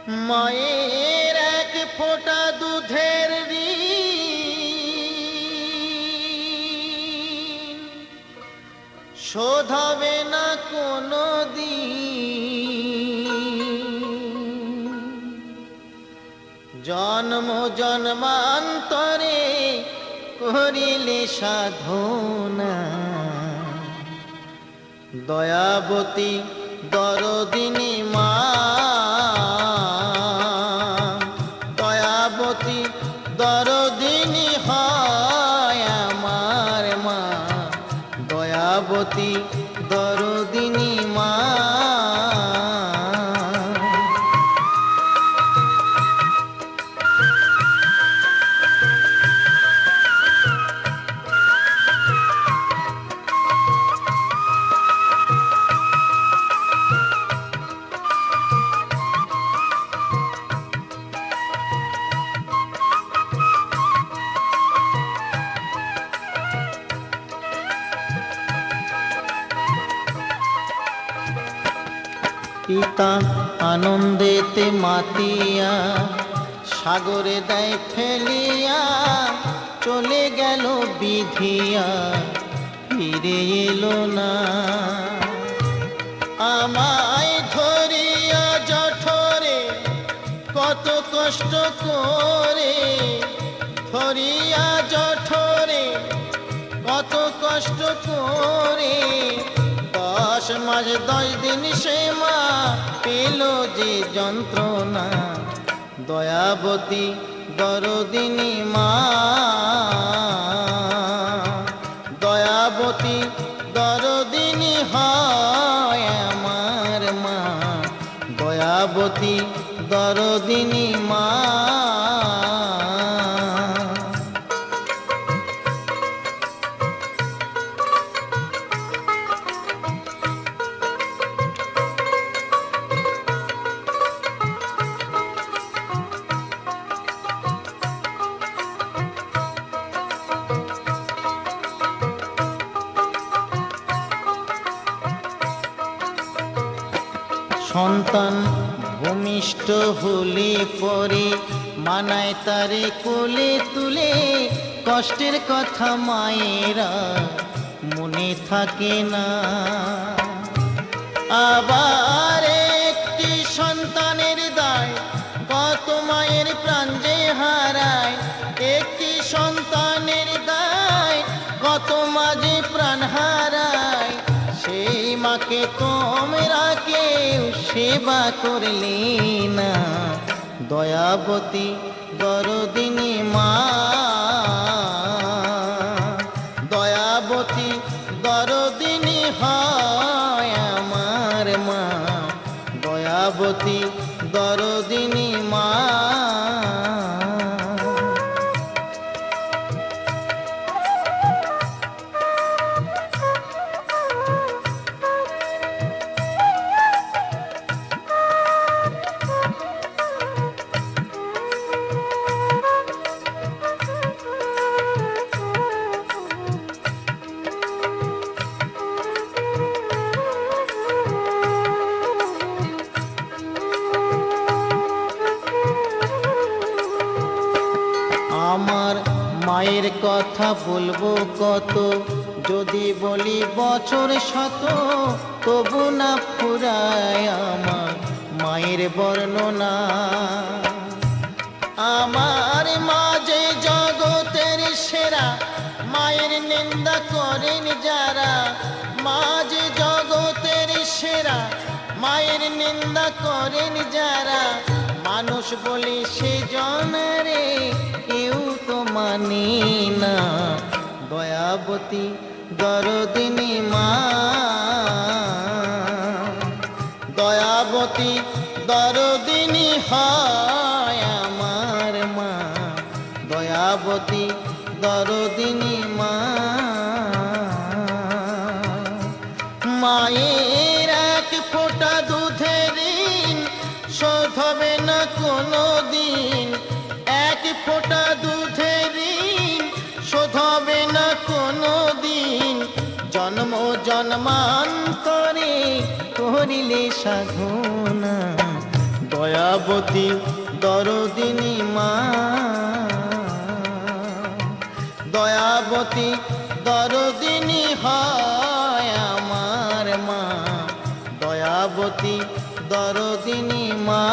মায়ের এক ফোঁটা দুধের ঋণ শোধ হবে না কোনো দিন। জন্ম জন্মান্তরে করিলে সাধনা, দয়াবতী দরদিনী মা, দয়াবতী দরদিনী হয় আমার মা, দয়াবতী দরদিনী মা। পিতা আনন্দেতে মাতিয়া সাগরে দেয় ফেলিয়া, চলে গেল বিধিয়া ফিরে এলো না। আমায় ধরিয়া জঠরে কত কষ্ট করে, ধরিয়া জঠরে কত কষ্ট করে, 10 মাস 10 দিন সে মা পেল যে যন্ত্রণা, দয়াবতী দরদিনী মা, দয়াবতী দরদিনী হয় আমার মা, দয়াবতী দরদিনী মা। সন্তান ভূমিষ্ঠ হলে পরে মানায় তারে কোলে তুলে, কষ্টের কথা মায়েরা মনে থাকে না। আবার একটি সন্তানের দায় কত মায়ের প্রাণ যে হারায়, একটি সন্তানের দায় কত মা যে প্রাণ হারায়, সেই মাকে তোমরা কেউ সেবা করলে না, দয়াবতী দরদিনী মা, দয়াবতী দরদিনী হয় আমার মা, দয়াবতী দরদিনী মা। আমার মায়ের কথা বলবো কত, যদি বলি বছর শত, তবু না ফুরায় আমার মায়ের বর্ণনা। আমার মা যে জগতের সেরা, মায়ের নিন্দা করেন যারা, মা যে জগতের সেরা, মায়ের নিন্দা করেন যারা, মানুষ বলি সে জনরে কেউ তো মানি না, দয়াবতী দরদিনী মা, দয়াবতী দরদিনী হয় আমার মা, দয়াবতী দরদিনী মা। মায়ের এক ফোঁটা দুধের ঋণ শোধ হবে না কোনো দিন, এক ফোঁটা দুধের ঋণ শোধ হবে না কোনো দিন, জন্ম জন্মান্তরে করিলে সাধনা, দয়া দয়াবতী দরদিনী মা, দয়াবতী দরদিনী হয় আমার মা, দয়াবতী দরদিনী মা।